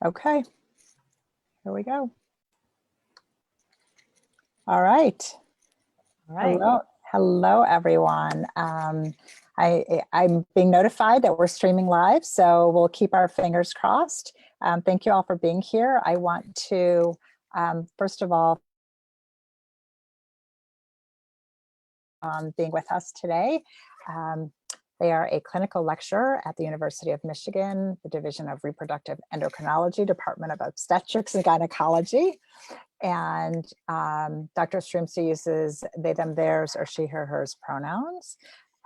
Okay, here we go. All right. All right. Hello, everyone. I'm being notified that we're streaming live, so we'll keep our fingers crossed. Thank you all for being here. I want to, first of all, being with us today. They are a clinical lecturer at the University of Michigan, the Division of Reproductive Endocrinology, Department of Obstetrics and Gynecology. And Dr. Stroumsa uses they, them, theirs, or she, her, hers pronouns.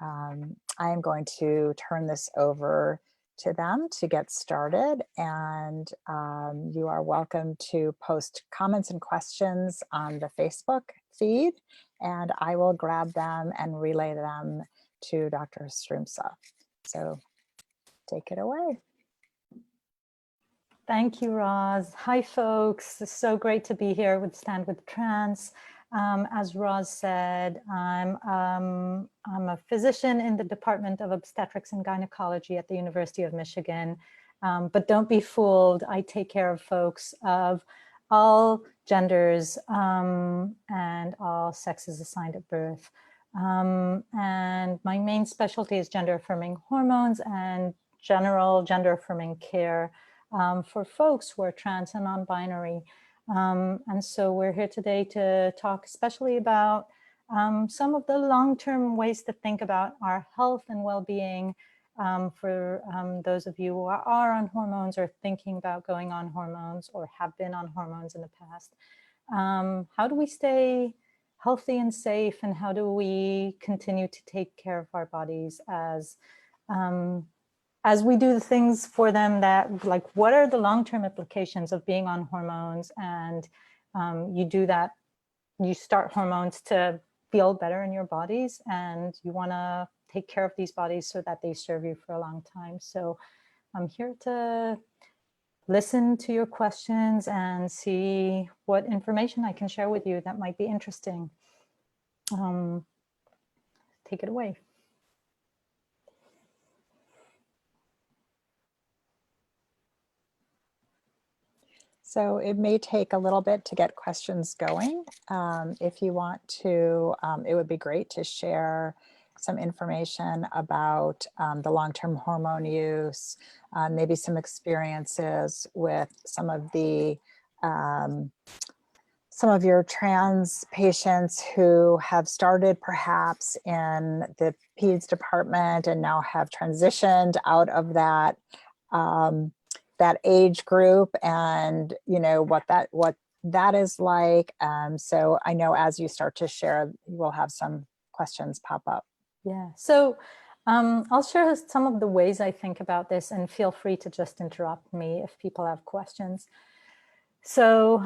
I am going to turn this over to them to get started. And you are welcome to post comments and questions on the Facebook feed, and I will grab them and relay them to Dr. Stroumsa. So take it away. Thank you, Roz. Hi, folks. It's so great to be here with Stand with Trans. As Roz said, I'm a physician in the Department of Obstetrics and Gynecology at the University of Michigan. But don't be fooled. I take care of folks of all genders and all sexes assigned at birth. And my main specialty is gender-affirming hormones and general gender-affirming care for folks who are trans and non-binary. And so we're here today to talk especially about some of the long-term ways to think about our health and well-being for those of you who are on hormones or thinking about going on hormones or have been on hormones in the past. How do we stay healthy and safe, and how do we continue to take care of our bodies as we do the things for them that, like, what are the long-term implications of being on hormones? And you do that, you start hormones to feel better in your bodies, and you want to take care of these bodies so that they serve you for a long time. So I'm here to listen to your questions and see what information I can share with you that might be interesting. Take it away. So it may take a little bit to get questions going. If you want to, it would be great to share some information about the long-term hormone use, maybe some experiences with some of your trans patients who have started perhaps in the peds department and now have transitioned out of that that age group, and you know what that is like. So I know as you start to share, you will have some questions pop up. Yeah, so I'll share some of the ways I think about this, and feel free to just interrupt me if people have questions. So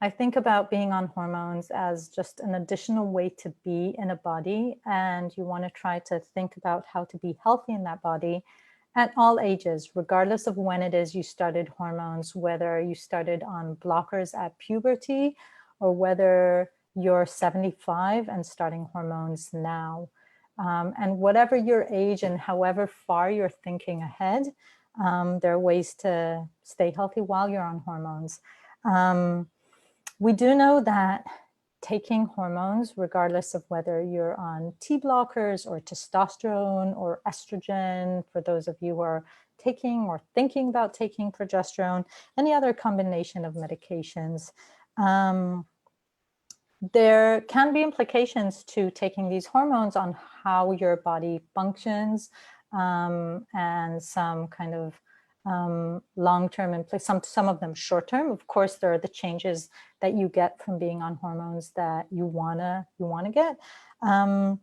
I think about being on hormones as just an additional way to be in a body, and you want to try to think about how to be healthy in that body at all ages, regardless of when it is you started hormones, whether you started on blockers at puberty or whether you're 75 and starting hormones now. And whatever your age and however far you're thinking ahead, there are ways to stay healthy while you're on hormones. We do know that taking hormones, regardless of whether you're on T blockers or testosterone or estrogen, for those of you who are taking or thinking about taking progesterone, any other combination of medications, there can be implications to taking these hormones on how your body functions, and some kind of long-term, some of them short-term. Of course, there are the changes that you get from being on hormones that you wanna get, and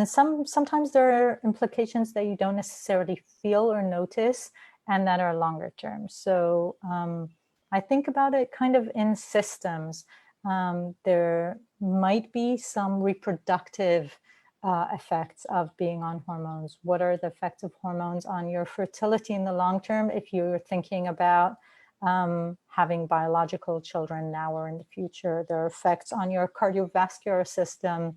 sometimes there are implications that you don't necessarily feel or notice, and that are longer term. So I think about it kind of in systems. There might be some reproductive effects of being on hormones. What are the effects of hormones on your fertility in the long term if you're thinking about having biological children now or in the future? There are effects on your cardiovascular system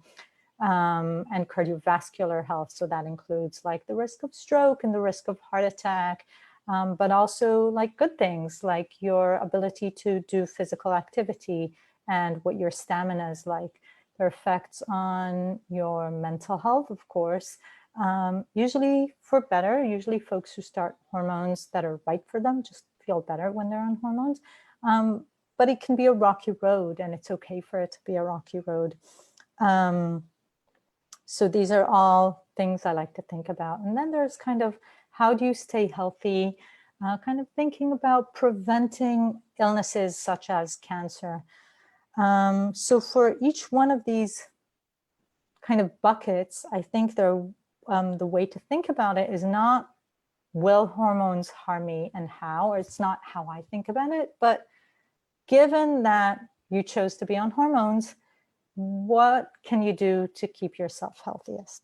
and cardiovascular health. So that includes like the risk of stroke and the risk of heart attack. but also like good things, like your ability to do physical activity and what your stamina is like. Their effects on your mental health, of course, usually for better. Usually folks who start hormones that are right for them just feel better when they're on hormones. But it can be a rocky road, and it's okay for it to be a rocky road. So these are all things I like to think about. And then there's kind of, how do you stay healthy? Kind of thinking about preventing illnesses such as cancer. So for each one of these kind of buckets, I think the way to think about it is not, will hormones harm me and how, or it's not how I think about it, but given that you chose to be on hormones, what can you do to keep yourself healthiest?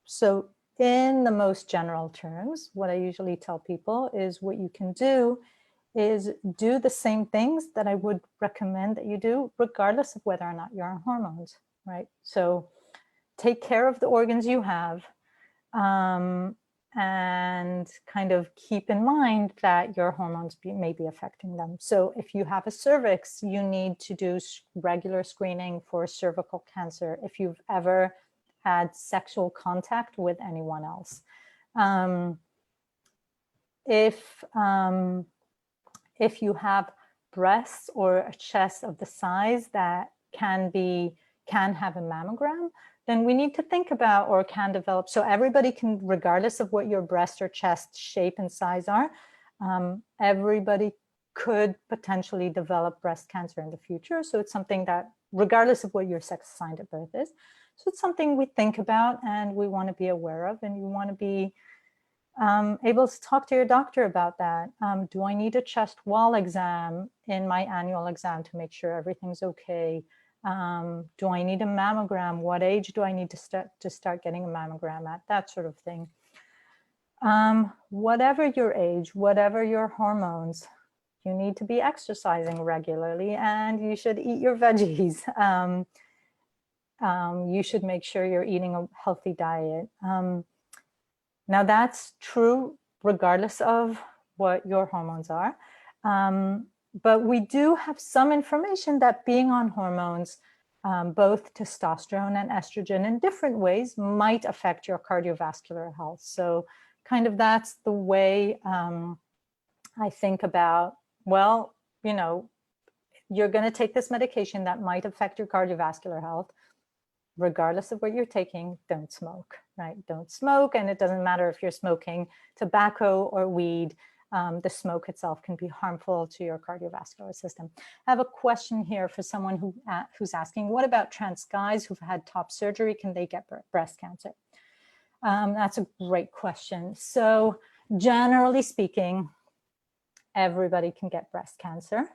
So in the most general terms, what I usually tell people is what you can do is do the same things that I would recommend that you do, regardless of whether or not you're on hormones, right? So take care of the organs you have, and kind of keep in mind that your hormones may be affecting them. So if you have a cervix, you need to do regular screening for cervical cancer if you've ever had sexual contact with anyone else. If you have breasts or a chest of the size that can have a mammogram, then we need to think about, or can develop. So everybody can, regardless of what your breast or chest shape and size are, everybody could potentially develop breast cancer in the future. So it's something that, regardless of what your sex assigned at birth is, so it's something we think about and we want to be aware of, and you want to be able to talk to your doctor about that. Do I need a chest wall exam in my annual exam to make sure everything's okay? Do I need a mammogram? What age do I need to start getting a mammogram at? That sort of thing. Whatever your age, whatever your hormones, you need to be exercising regularly, and you should eat your veggies. You should make sure you're eating a healthy diet. Now that's true regardless of what your hormones are. But we do have some information that being on hormones, both testosterone and estrogen in different ways, might affect your cardiovascular health. So kind of that's the way I think about, well, you know, you're going to take this medication that might affect your cardiovascular health. Regardless of what you're taking, don't smoke, right? Don't smoke. And it doesn't matter if you're smoking tobacco or weed. The smoke itself can be harmful to your cardiovascular system. I have a question here for someone who's asking, what about trans guys who've had top surgery? Can they get breast cancer? That's a great question. So generally speaking, everybody can get breast cancer.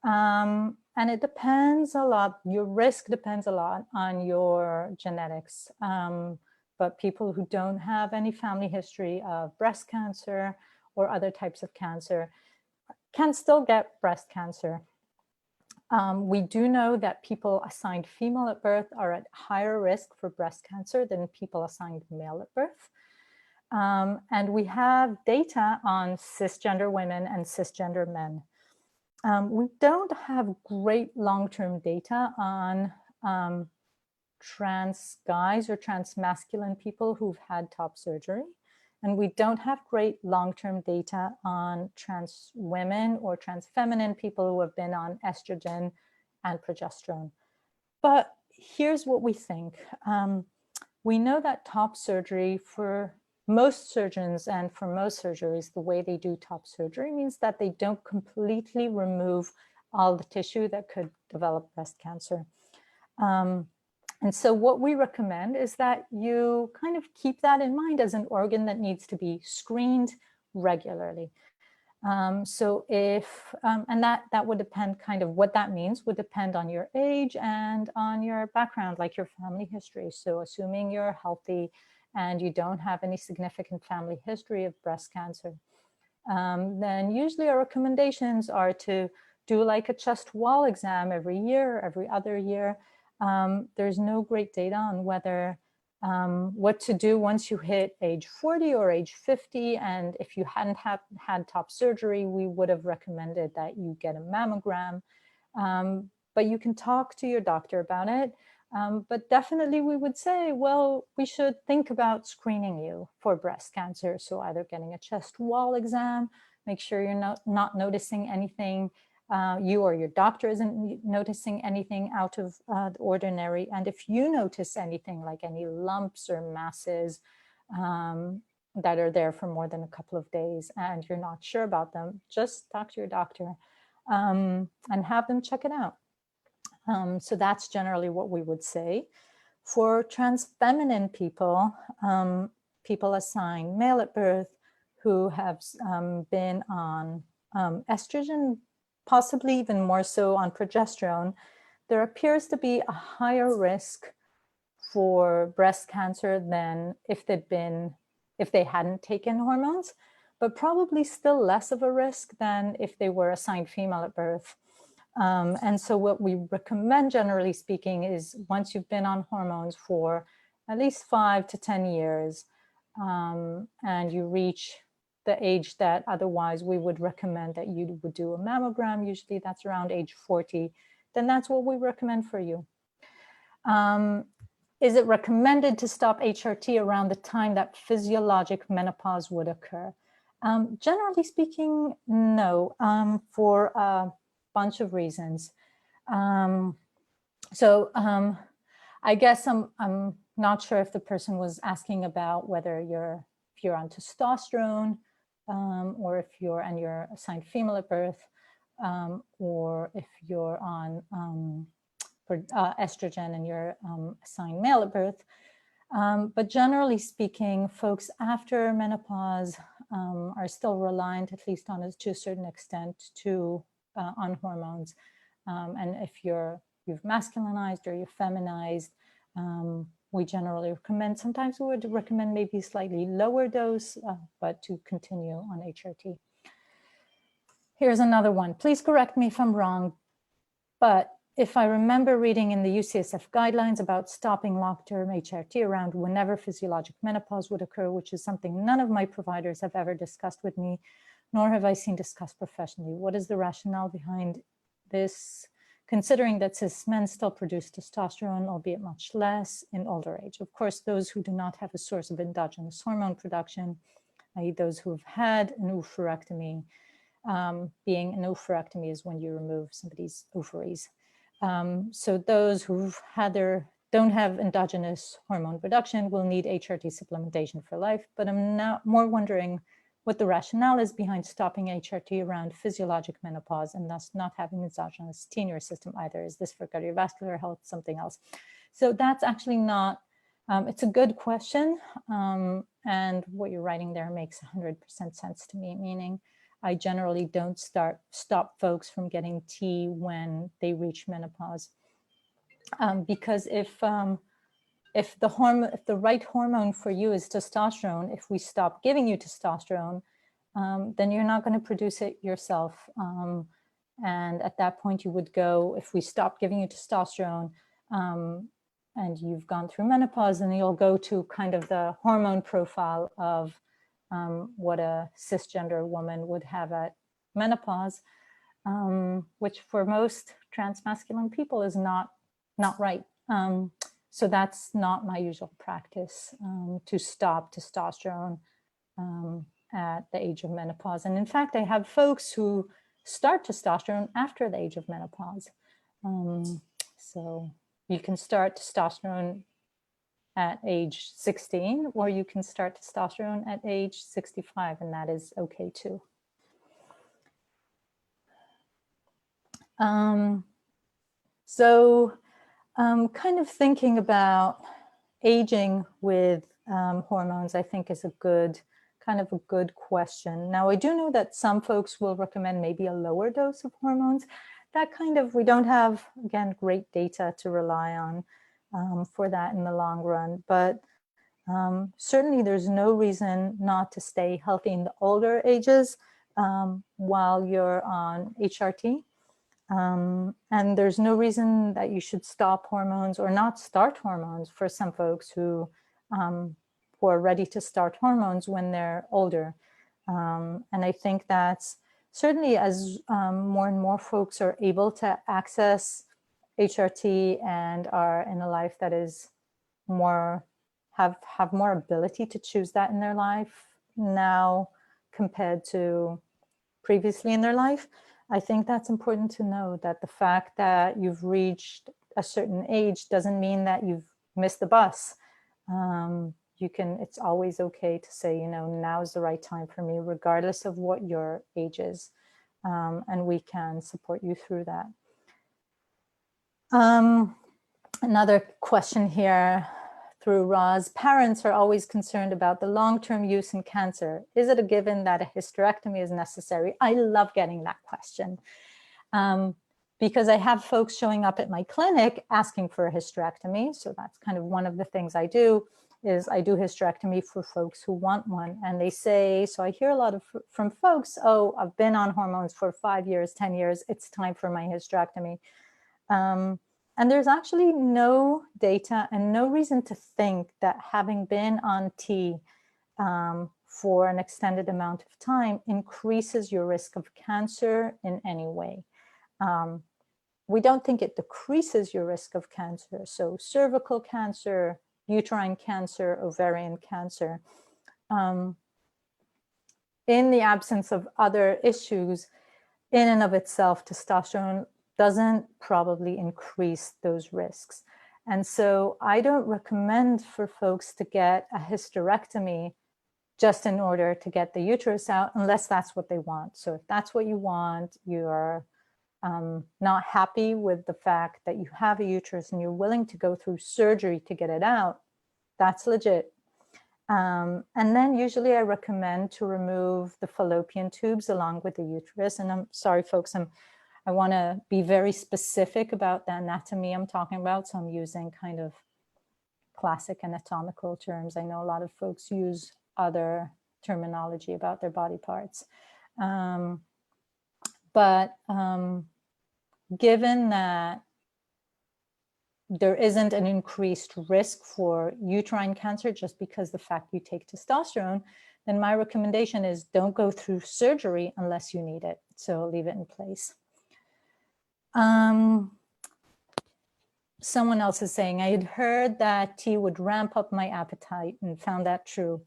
And it depends a lot, your risk depends a lot on your genetics. But people who don't have any family history of breast cancer or other types of cancer can still get breast cancer. We do know that people assigned female at birth are at higher risk for breast cancer than people assigned male at birth. And we have data on cisgender women and cisgender men. We don't have great long-term data on trans guys or trans masculine people who've had top surgery. And we don't have great long-term data on trans women or trans feminine people who have been on estrogen and progesterone. But here's what we think. We know that top surgery, for most surgeons and for most surgeries, the way they do top surgery means that they don't completely remove all the tissue that could develop breast cancer. And so what we recommend is that you kind of keep that in mind as an organ that needs to be screened regularly. So if, and that would depend, kind of what that means would depend on your age and on your background, like your family history. So assuming you're healthy and you don't have any significant family history of breast cancer, then usually our recommendations are to do like a chest wall exam every year, every other year. There's no great data on whether What to do once you hit age 40 or age 50. And if you hadn't had top surgery, we would have recommended that you get a mammogram. But you can talk to your doctor about it. But definitely we would say, well, we should think about screening you for breast cancer. So either getting a chest wall exam, make sure you're not noticing anything, you or your doctor isn't noticing anything out of the ordinary. And if you notice anything like any lumps or masses that are there for more than a couple of days and you're not sure about them, just talk to your doctor and have them check it out. So that's generally what we would say. For trans feminine people, people assigned male at birth who have been on estrogen, possibly even more so on progesterone, there appears to be a higher risk for breast cancer than if they hadn't taken hormones, but probably still less of a risk than if they were assigned female at birth. And so what we recommend, generally speaking, is once you've been on hormones for at least 5 to 10 years, and you reach the age that otherwise we would recommend that you would do a mammogram, usually that's around age 40, then that's what we recommend for you. Is it recommended to stop HRT around the time that physiologic menopause would occur? Generally speaking, no, for a bunch of reasons. I guess I'm not sure if the person was asking about whether if you're on testosterone, or if you're assigned female at birth, or if you're on estrogen and you're assigned male at birth. But generally speaking, folks after menopause are still reliant, at least to a certain extent, on hormones. And if you've masculinized or you're feminized, we generally recommend, sometimes we would recommend maybe slightly lower dose, but to continue on HRT. Here's another one. Please correct me if I'm wrong, but if I remember reading in the UCSF guidelines about stopping long-term HRT around whenever physiologic menopause would occur, which is something none of my providers have ever discussed with me, nor have I seen discussed professionally. What is the rationale behind this, considering that cis men still produce testosterone, albeit much less in older age? Of course, those who do not have a source of endogenous hormone production, i.e. those who have had an oophorectomy, being an oophorectomy is when you remove somebody's ovaries. So those who've don't have endogenous hormone production will need HRT supplementation for life, but I'm now more wondering what the rationale is behind stopping HRT around physiologic menopause and thus not having exogenous T in your system either. Is this for cardiovascular health, something else? So that's actually not, it's a good question. And what you're writing there makes 100% sense to me, meaning I generally don't stop folks from getting T when they reach menopause. Because if the right hormone for you is testosterone, if we stop giving you testosterone, then you're not going to produce it yourself. And at that point you would go, if we stop giving you testosterone and you've gone through menopause, then you'll go to kind of the hormone profile of what a cisgender woman would have at menopause, which for most transmasculine people is not right. So that's not my usual practice, to stop testosterone at the age of menopause. And in fact, I have folks who start testosterone after the age of menopause. So you can start testosterone at age 16, or you can start testosterone at age 65, and that is okay too. Kind of thinking about aging with hormones, I think is a good question. Now, I do know that some folks will recommend maybe a lower dose of hormones. That we don't have, again, great data to rely on for that in the long run, but certainly there's no reason not to stay healthy in the older ages while you're on HRT. And there's no reason that you should stop hormones or not start hormones for some folks who who are ready to start hormones when they're older. And I think that's certainly as more and more folks are able to access HRT and are in a life that is more, have more ability to choose that in their life now compared to previously in their life, I think that's important to know, that the fact that you've reached a certain age doesn't mean that you've missed the bus. It's always okay to say, you know, now is the right time for me, regardless of what your age is. And we can support you through that. Another question here through Roz. Parents are always concerned about the long-term use in cancer. Is it a given that a hysterectomy is necessary? I love getting that question because I have folks showing up at my clinic asking for a hysterectomy. So that's kind of one of the things I do, is I do hysterectomy for folks who want one. And they say, so I hear a lot from folks, oh, I've been on hormones for 5 years, 10 years, it's time for my hysterectomy. And there's actually no data and no reason to think that having been on T for an extended amount of time increases your risk of cancer in any way. We don't think it decreases your risk of cancer. So cervical cancer, uterine cancer, ovarian cancer. In the absence of other issues, in and of itself, testosterone doesn't probably increase those risks. And so I don't recommend for folks to get a hysterectomy just in order to get the uterus out, unless that's what they want. So if that's what you want, you're not happy with the fact that you have a uterus and you're willing to go through surgery to get it out, that's legit. And then usually I recommend to remove the fallopian tubes along with the uterus. And I'm sorry, folks, I want to be very specific about the anatomy I'm talking about. So I'm using kind of classic anatomical terms. I know a lot of folks use other terminology about their body parts. But given that there isn't an increased risk for uterine cancer just because the fact you take testosterone, then my recommendation is don't go through surgery unless you need it. So leave it in place. Someone else is saying, I had heard that tea would ramp up my appetite and found that true.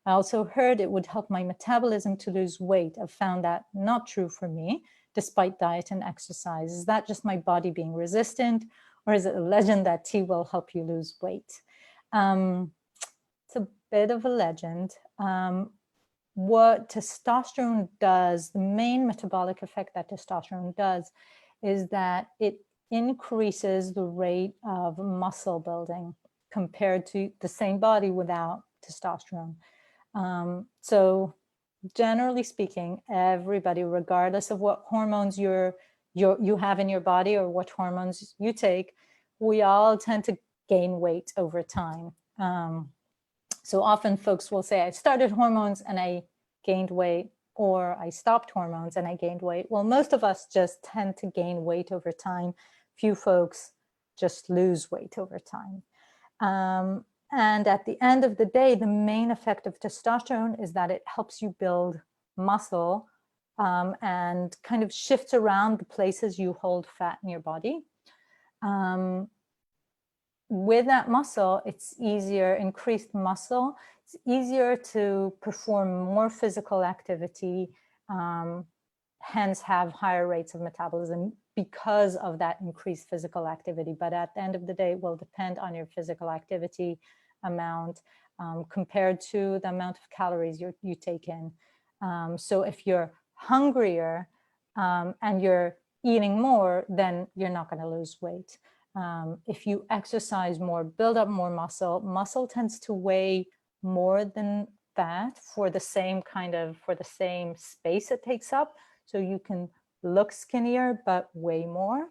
I also heard it would help my metabolism to lose weight. I've found that not true for me, despite diet and exercise. Is that just my body being resistant, or is it a legend that tea will help you lose weight? It's a bit of a legend. What testosterone does, the main metabolic effect that testosterone does, is that it increases the rate of muscle building compared to the same body without testosterone. So generally speaking, everybody, regardless of what hormones you have in your body or what hormones you take, we all tend to gain weight over time. So often folks will say, I started hormones and I gained weight, or I stopped hormones and I gained weight. Well, most of us just tend to gain weight over time. Few folks just lose weight over time. And at the end of the day, the main effect of testosterone is that it helps you build muscle and kind of shifts around the places you hold fat in your body. With that muscle, it's easier, increased muscle, it's easier to perform more physical activity, hence have higher rates of metabolism because of that increased physical activity. But at the end of the day, it will depend on your physical activity amount compared to the amount of calories you take in. So if you're hungrier and you're eating more, then you're not going to lose weight. If you exercise more, build up more muscle, muscle tends to weigh more than fat for the same space it takes up. So you can look skinnier, but weigh more.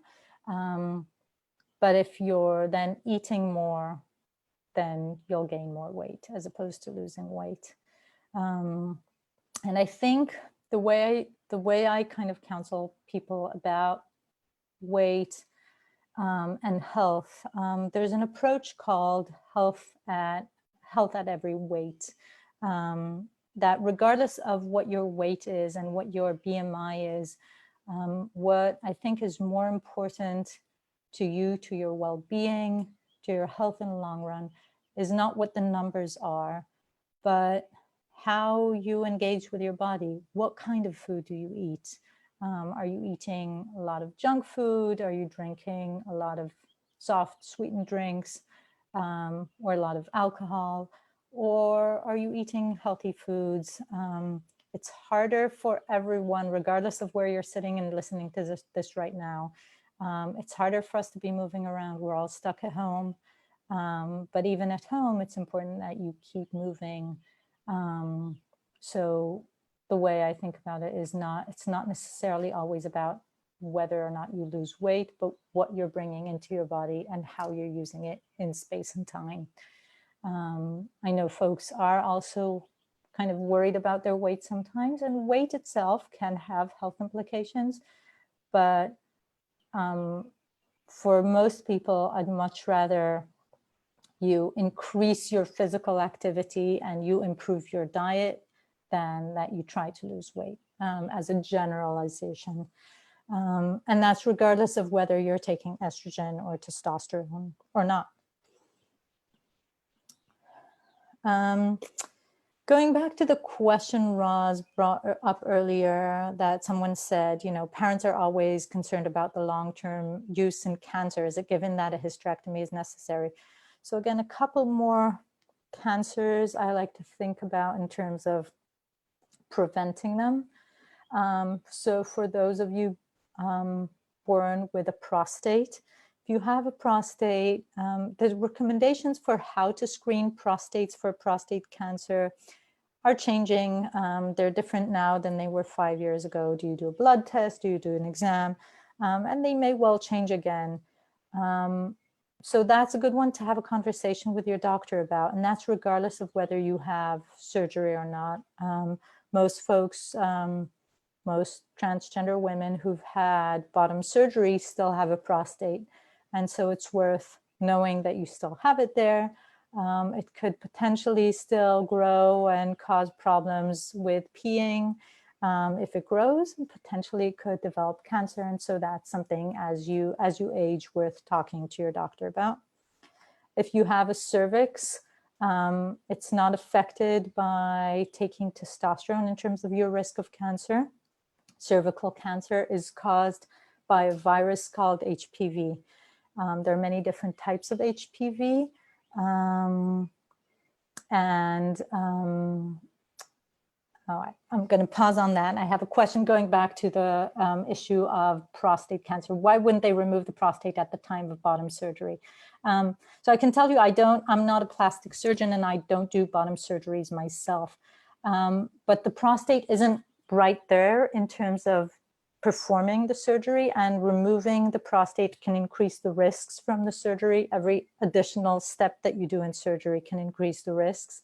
But if you're then eating more, then you'll gain more weight as opposed to losing weight. And I think the way I kind of counsel people about weight and health, there's an approach called health at every weight. That regardless of what your weight is and what your BMI is, what I think is more important to you, to your well-being, to your health in the long run, is not what the numbers are, but how you engage with your body. What kind of food do you eat? Are you eating a lot of junk food? Are you drinking a lot of soft sweetened drinks or a lot of alcohol? Or are you eating healthy foods? It's harder for everyone, regardless of where you're sitting and listening to this right now. It's harder for us to be moving around. We're all stuck at home. But even at home, it's important that you keep moving. So the way I think about it is it's not necessarily always about whether or not you lose weight, but what you're bringing into your body and how you're using it in space and time. I know folks are also kind of worried about their weight sometimes, and weight itself can have health implications, but for most people, I'd much rather you increase your physical activity and you improve your diet than that you try to lose weight, as a generalization. And that's regardless of whether you're taking estrogen or testosterone or not. Going back to the question Roz brought up earlier, that someone said, you know, parents are always concerned about the long-term use in cancer. Is it given that a hysterectomy is necessary? So again, a couple more cancers I like to think about in terms of preventing them. So for those of you born with a prostate, if you have a prostate, the recommendations for how to screen prostates for prostate cancer are changing. They're different now than they were 5 years ago. Do you do a blood test? Do you do an exam? And they may well change again. So that's a good one to have a conversation with your doctor about, and that's regardless of whether you have surgery or not. Most folks, most transgender women who've had bottom surgery still have a prostate. And so it's worth knowing that you still have it there. It could potentially still grow and cause problems with peeing if it grows, and potentially it could develop cancer. And so that's something as you age worth talking to your doctor about. If you have a cervix, it's not affected by taking testosterone in terms of your risk of cancer. Cervical cancer is caused by a virus called HPV. There are many different types of HPV. I'm going to pause on that. I have a question going back to the issue of prostate cancer. Why wouldn't they remove the prostate at the time of bottom surgery? So I can tell you, I'm not a plastic surgeon and I don't do bottom surgeries myself. But the prostate isn't right there in terms of performing the surgery, and removing the prostate can increase the risks from the surgery. Every additional step that you do in surgery can increase the risks.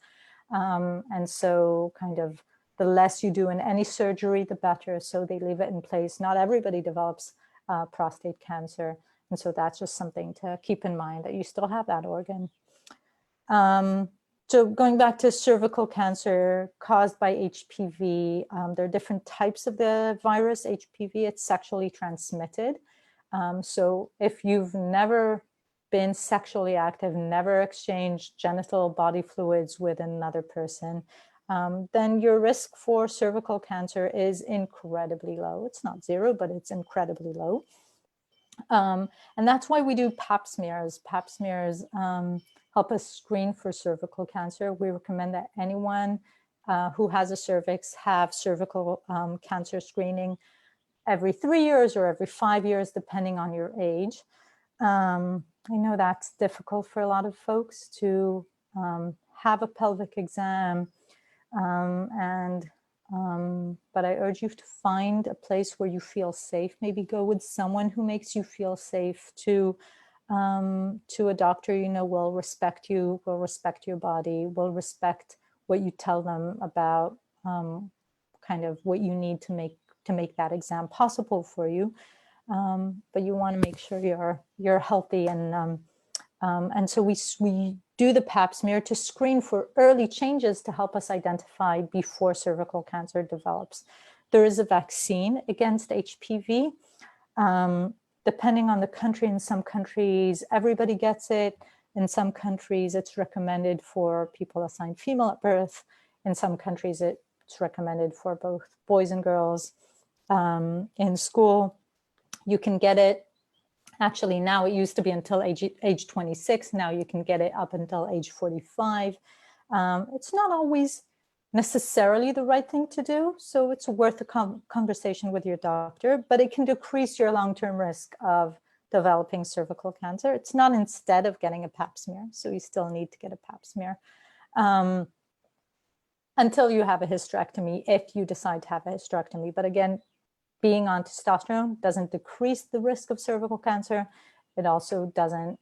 And so kind of the less you do in any surgery, the better. So they leave it in place. Not everybody develops prostate cancer. And so that's just something to keep in mind, that you still have that organ. So going back to cervical cancer caused by HPV, there are different types of the virus HPV. It's sexually transmitted. So if you've never been sexually active, never exchanged genital body fluids with another person, then your risk for cervical cancer is incredibly low. It's not zero, but it's incredibly low. And that's why we do Pap smears. Pap smears help us screen for cervical cancer. We recommend that anyone who has a cervix have cervical cancer screening every 3 years or every 5 years, depending on your age. I know that's difficult for a lot of folks to have a pelvic exam, but I urge you to find a place where you feel safe. Maybe go with someone who makes you feel safe, to a doctor you know will respect you, will respect your body, will respect what you tell them about kind of what you need to make that exam possible for you. But you want to make sure you're healthy and And so we do the Pap smear to screen for early changes to help us identify before cervical cancer develops. There is a vaccine against HPV. Depending on the country, in some countries, everybody gets it. In some countries, it's recommended for people assigned female at birth. In some countries, it's recommended for both boys and girls. In school, you can get it. Actually, now it used to be until age 26. Now you can get it up until age 45. It's not always necessarily the right thing to do, so it's worth a conversation with your doctor, but it can decrease your long-term risk of developing cervical cancer. It's not instead of getting a Pap smear, so you still need to get a Pap smear until you have a hysterectomy, if you decide to have a hysterectomy. But again, being on testosterone doesn't decrease the risk of cervical cancer. It also doesn't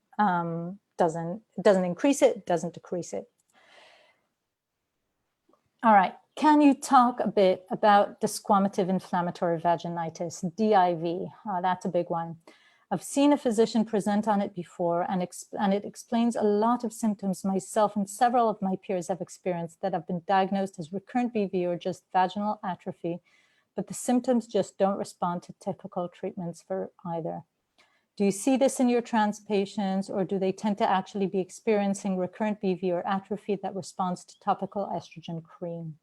increase it, doesn't decrease it. All right, can you talk a bit about Discwomative inflammatory vaginitis, DIV? That's a big one. I've seen a physician present on it before, and it explains a lot of symptoms myself and several of my peers have experienced that have been diagnosed as recurrent BV or just vaginal atrophy, but the symptoms just don't respond to typical treatments for either. Do you see this in your trans patients, or do they tend to actually be experiencing recurrent BV or atrophy that responds to topical estrogen cream?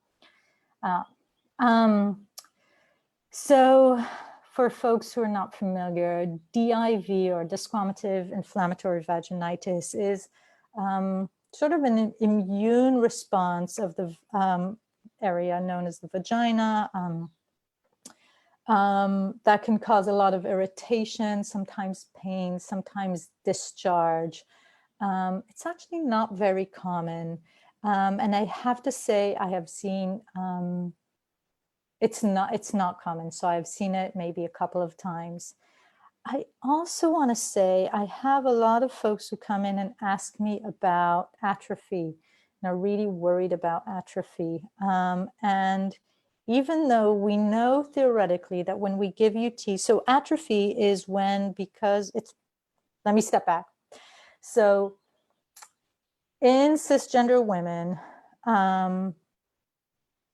So for folks who are not familiar, DIV or Discwomative inflammatory vaginitis is sort of an immune response of the area known as the vagina, that can cause a lot of irritation, sometimes pain, sometimes discharge. It's actually not very common. And I have to say, I have seen, it's not common. So I've seen it maybe a couple of times. I also want to say, I have a lot of folks who come in and ask me about atrophy and are really worried about atrophy. And even though we know theoretically that when we give UT, so atrophy is when, because it's, let me step back. So in cisgender women,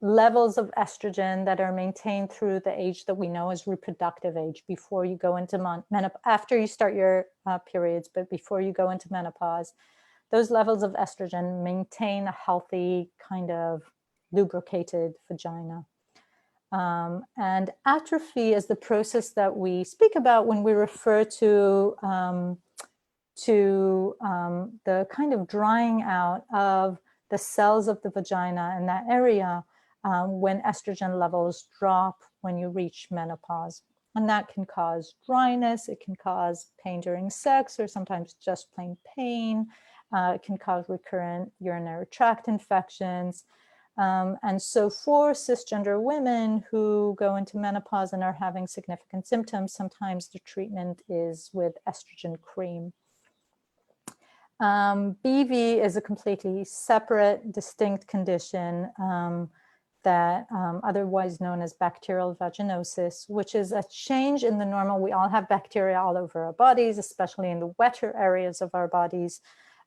levels of estrogen that are maintained through the age that we know as reproductive age, before you go into menopause, after you start your periods, but before you go into menopause, those levels of estrogen maintain a healthy kind of lubricated vagina. And atrophy is the process that we speak about when we refer to the kind of drying out of the cells of the vagina in that area when estrogen levels drop when you reach menopause. And that can cause dryness, it can cause pain during sex, or sometimes just plain pain. It can cause recurrent urinary tract infections. And so for cisgender women who go into menopause and are having significant symptoms, sometimes the treatment is with estrogen cream. BV is a completely separate, distinct condition that otherwise known as bacterial vaginosis, which is a change in the normal. We all have bacteria all over our bodies, especially in the wetter areas of our bodies.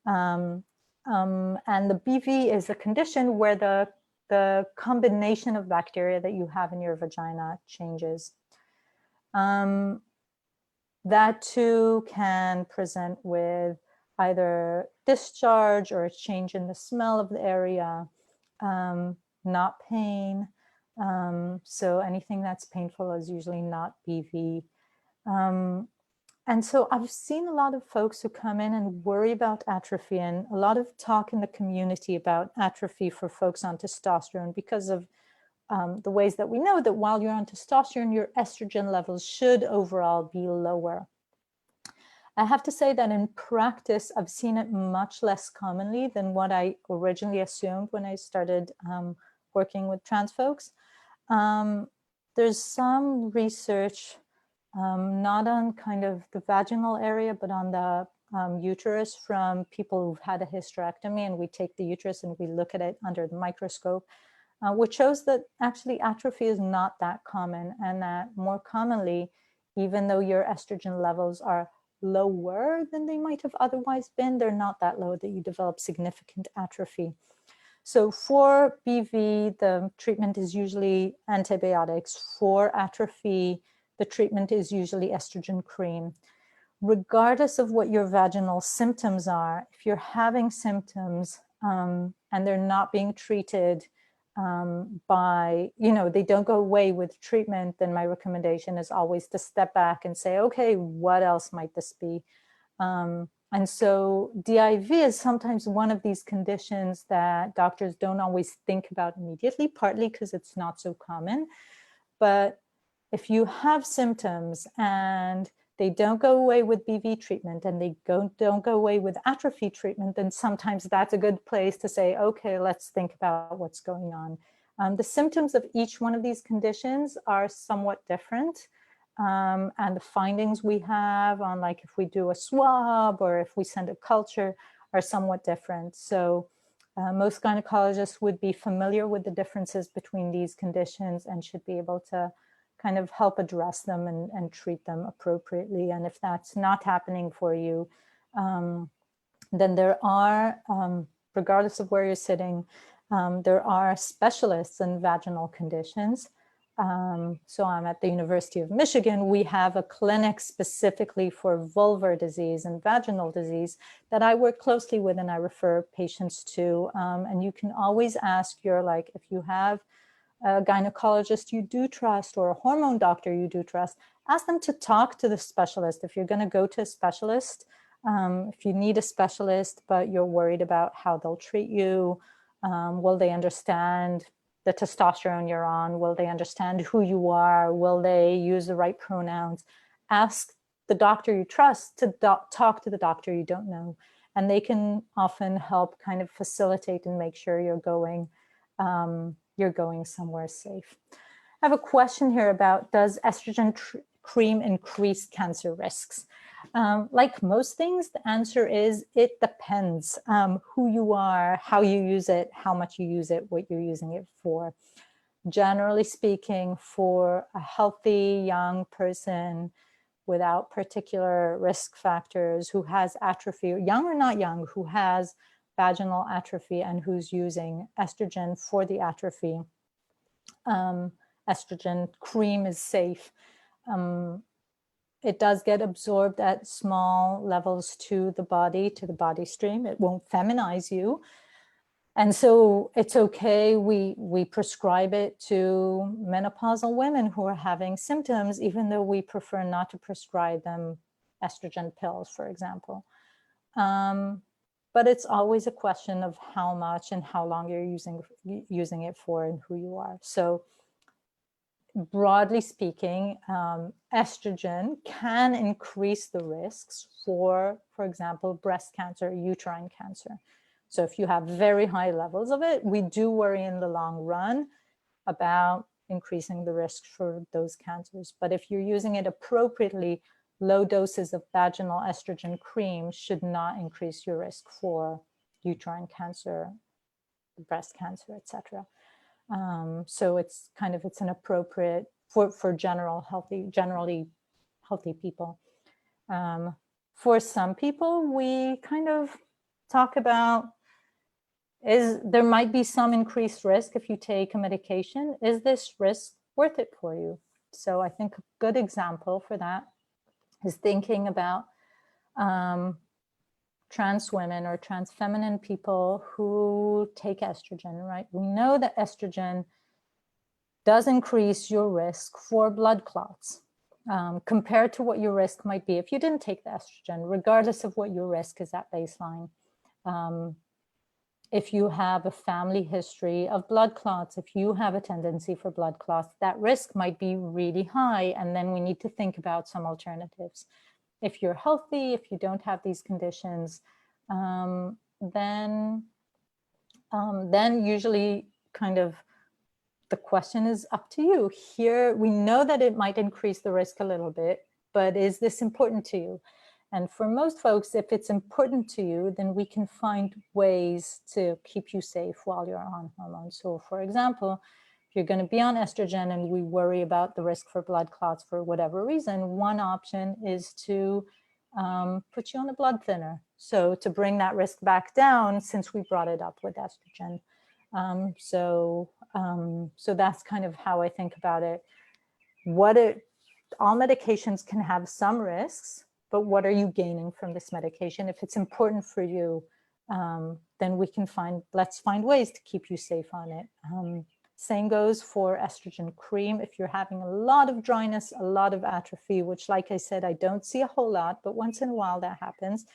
And the BV is a condition where the combination of bacteria that you have in your vagina changes. That too can present with either discharge or a change in the smell of the area, not pain. So anything that's painful is usually not BV. And so I've seen a lot of folks who come in and worry about atrophy, and a lot of talk in the community about atrophy for folks on testosterone because of the ways that we know that while you're on testosterone, your estrogen levels should overall be lower. I have to say that in practice, I've seen it much less commonly than what I originally assumed when I started working with trans folks. There's some research, not on kind of the vaginal area, but on the uterus from people who've had a hysterectomy, and we take the uterus and we look at it under the microscope, which shows that actually atrophy is not that common, and that more commonly, even though your estrogen levels are lower than they might have otherwise been. They're not that low that you develop significant atrophy. So for BV, the treatment is usually antibiotics. For atrophy, the treatment is usually estrogen cream. Regardless of what your vaginal symptoms are, if you're having symptoms and they're not being treated by, they don't go away with treatment, then my recommendation is always to step back and say, okay, what else might this be? And so DIV is sometimes one of these conditions that doctors don't always think about immediately, partly because it's not so common. But if you have symptoms and they don't go away with BV treatment and they don't go away with atrophy treatment, then sometimes that's a good place to say, okay, let's think about what's going on. The symptoms of each one of these conditions are somewhat different. And the findings we have on, like, if we do a swab or if we send a culture, are somewhat different. So most gynecologists would be familiar with the differences between these conditions and should be able to kind of help address them and treat them appropriately. And if that's not happening for you, then there are, regardless of where you're sitting, there are specialists in vaginal conditions. So I'm at the University of Michigan. We have a clinic specifically for vulvar disease and vaginal disease that I work closely with and I refer patients to. And you can always ask if you have a gynecologist you do trust or a hormone doctor you do trust, ask them to talk to the specialist. If you're going to go to a specialist, if you need a specialist, but you're worried about how they'll treat you, will they understand the testosterone you're on? Will they understand who you are? Will they use the right pronouns? Ask the doctor you trust to talk to the doctor you don't know. And they can often help kind of facilitate and make sure you're going somewhere safe. I have a question here about, does estrogen cream increase cancer risks? Like most things, the answer is it depends who you are, how you use it, how much you use it, what you're using it for. Generally speaking, for a healthy young person without particular risk factors who has atrophy, young or not young, who has vaginal atrophy and who's using estrogen for the atrophy, estrogen cream is safe. It does get absorbed at small levels to the body stream. It won't feminize you. And so it's okay. We prescribe it to menopausal women who are having symptoms, even though we prefer not to prescribe them estrogen pills, for example. But it's always a question of how much and how long you're using it for and who you are. So broadly speaking, estrogen can increase the risks for example, breast cancer, uterine cancer. So if you have very high levels of it, we do worry in the long run about increasing the risk for those cancers. But if you're using it appropriately, low doses of vaginal estrogen cream should not increase your risk for uterine cancer, breast cancer, etc. So it's an appropriate for generally healthy people. For some people, we kind of talk about there might be some increased risk if you take a medication. Is this risk worth it for you? So I think a good example for that is thinking about trans women or trans feminine people who take estrogen, right? We know that estrogen does increase your risk for blood clots compared to what your risk might be if you didn't take the estrogen, regardless of what your risk is at baseline. If you have a family history of blood clots, if you have a tendency for blood clots, that risk might be really high. And then we need to think about some alternatives. If you're healthy, if you don't have these conditions, then usually kind of the question is up to you. Here, we know that it might increase the risk a little bit, but is this important to you? And for most folks, if it's important to you, then we can find ways to keep you safe while you're on hormones. So for example, if you're going to be on estrogen and we worry about the risk for blood clots for whatever reason, one option is to put you on a blood thinner. So to bring that risk back down, since we brought it up with estrogen. So that's kind of how I think about it. All medications can have some risks, but what are you gaining from this medication? If it's important for you, then let's find ways to keep you safe on it. Same goes for estrogen cream. If you're having a lot of dryness, a lot of atrophy, which, like I said, I don't see a whole lot, but once in a while that happens,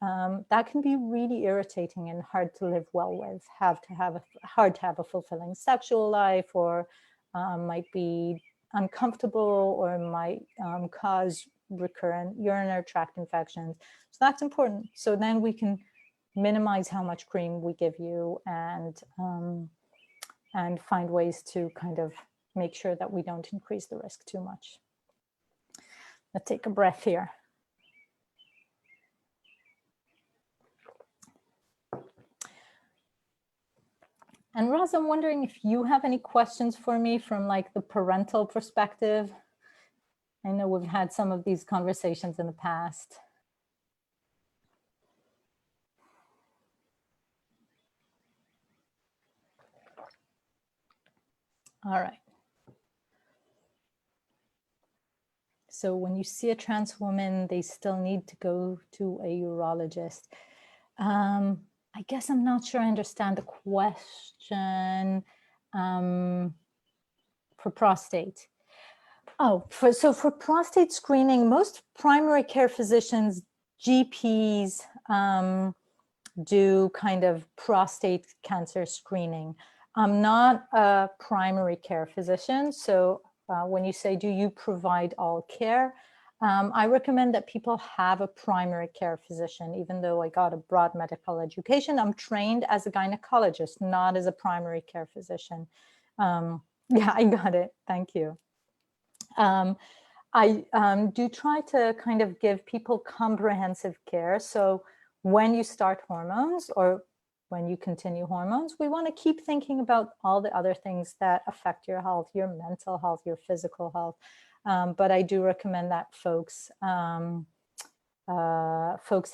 that can be really irritating and hard to live well with, hard to have a fulfilling sexual life, or might be uncomfortable, or might cause recurrent urinary tract infections. So that's important. So then we can minimize how much cream we give you, and find ways to kind of make sure that we don't increase the risk too much. Let's take a breath here. And Roz, I'm wondering if you have any questions for me from like the parental perspective. I know we've had some of these conversations in the past. All right. So when you see a trans woman, they still need to go to a urologist. I guess I'm not sure I understand the question for prostate. Oh, so for prostate screening, most primary care physicians, GPs, do kind of prostate cancer screening. I'm not a primary care physician, so when you say, do you provide all care? I recommend that people have a primary care physician. Even though I got a broad medical education, I'm trained as a gynecologist, not as a primary care physician. Yeah, I got it. Thank you. I do try to kind of give people comprehensive care. So when you start hormones, or when you continue hormones, we want to keep thinking about all the other things that affect your health, your mental health, your physical health. But I do recommend that folks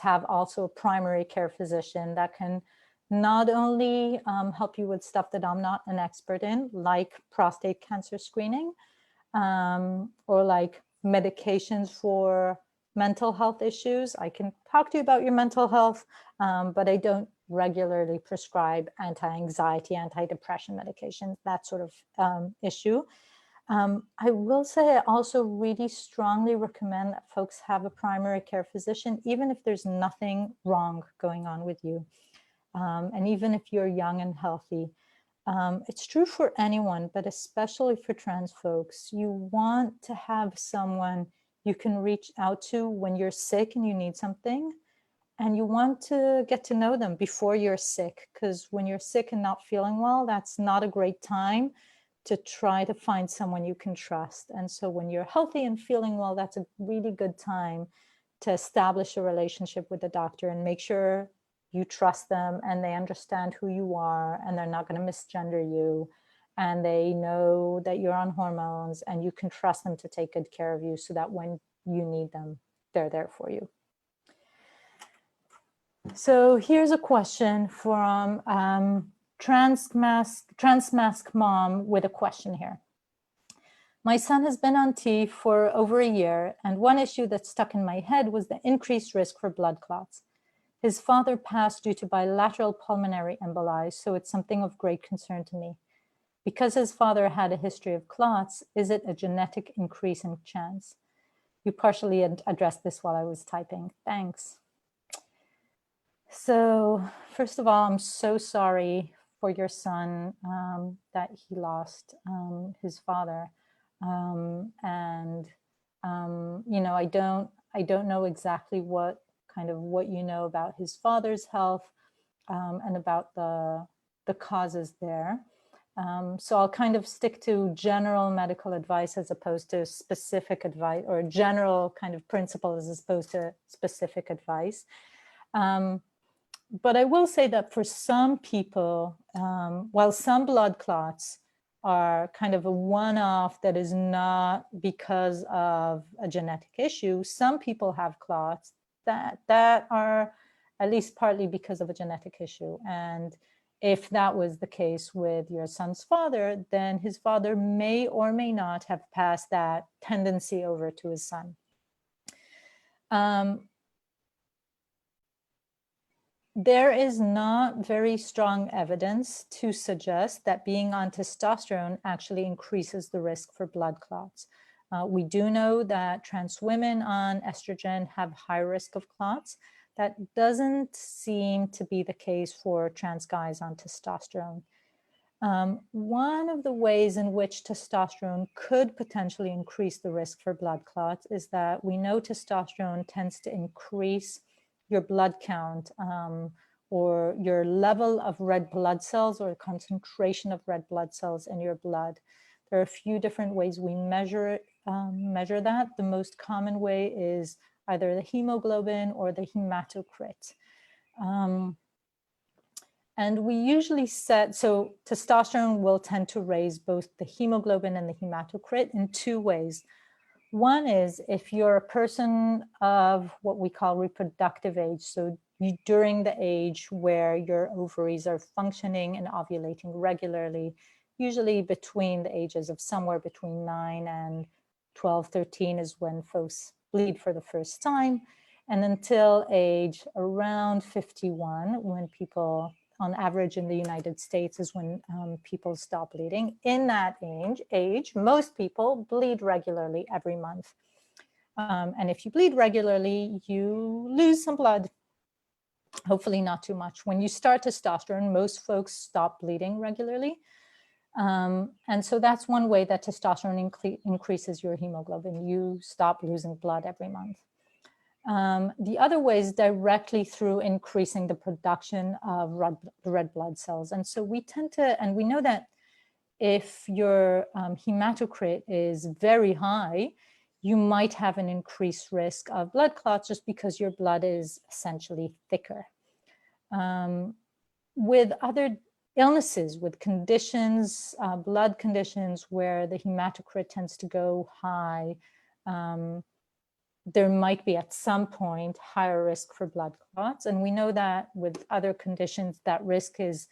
have also a primary care physician that can not only help you with stuff that I'm not an expert in, like prostate cancer screening, or like medications for mental health issues. I can talk to you about your mental health, but I don't regularly prescribe anti-anxiety, anti-depression medications, that sort of issue. I will say I also really strongly recommend that folks have a primary care physician, even if there's nothing wrong going on with you. And even if you're young and healthy. It's true for anyone, but especially for trans folks. You want to have someone you can reach out to when you're sick and you need something. And you want to get to know them before you're sick, because when you're sick and not feeling well, that's not a great time to try to find someone you can trust. And so when you're healthy and feeling well, that's a really good time to establish a relationship with the doctor and make sure you trust them and they understand who you are and they're not going to misgender you, and they know that you're on hormones and you can trust them to take good care of you, so that when you need them, they're there for you. So here's a question from trans mask mom with a question here. My son has been on T for over a year, and one issue that stuck in my head was the increased risk for blood clots. His father passed due to bilateral pulmonary emboli, so it's something of great concern to me. Because his father had a history of clots, is it a genetic increase in chance? You partially addressed this while I was typing. Thanks. So first of all, I'm so sorry for your son that he lost his father. You know, I don't know exactly what you know about his father's health and about the causes there. So I'll kind of stick to general medical advice as opposed to specific advice, or general kind of principles as opposed to specific advice. But I will say that for some people, while some blood clots are kind of a one-off that is not because of a genetic issue. Some people have clots that are at least partly because of a genetic issue. And if that was the case with your son's father, then his father may or may not have passed that tendency over to his son. There is not very strong evidence to suggest that being on testosterone actually increases the risk for blood clots. We do know that trans women on estrogen have high risk of clots. That doesn't seem to be the case for trans guys on testosterone. One of the ways in which testosterone could potentially increase the risk for blood clots is that we know testosterone tends to increase your blood count or your level of red blood cells or concentration of red blood cells in your blood. There are a few different ways we measure that. The most common way is either the hemoglobin or the hematocrit. And we usually set, so testosterone will tend to raise both the hemoglobin and the hematocrit in two ways. One is if you're a person of what we call reproductive age, so during the age where your ovaries are functioning and ovulating regularly, usually between the ages of somewhere between 9 and 12, 13 is when folks bleed for the first time, and until age around 51, when people, on average in the United States, is when people stop bleeding. In that age, most people bleed regularly every month. And if you bleed regularly, you lose some blood, hopefully not too much. When you start testosterone, most folks stop bleeding regularly. And so that's one way that testosterone increases your hemoglobin. You stop losing blood every month. The other way is directly through increasing the production of red blood cells. And so we tend to, and we know that if your hematocrit is very high, you might have an increased risk of blood clots just because your blood is essentially thicker. With other illnesses, with conditions, blood conditions where the hematocrit tends to go high, there might be at some point higher risk for blood clots. And we know that with other conditions, that risk is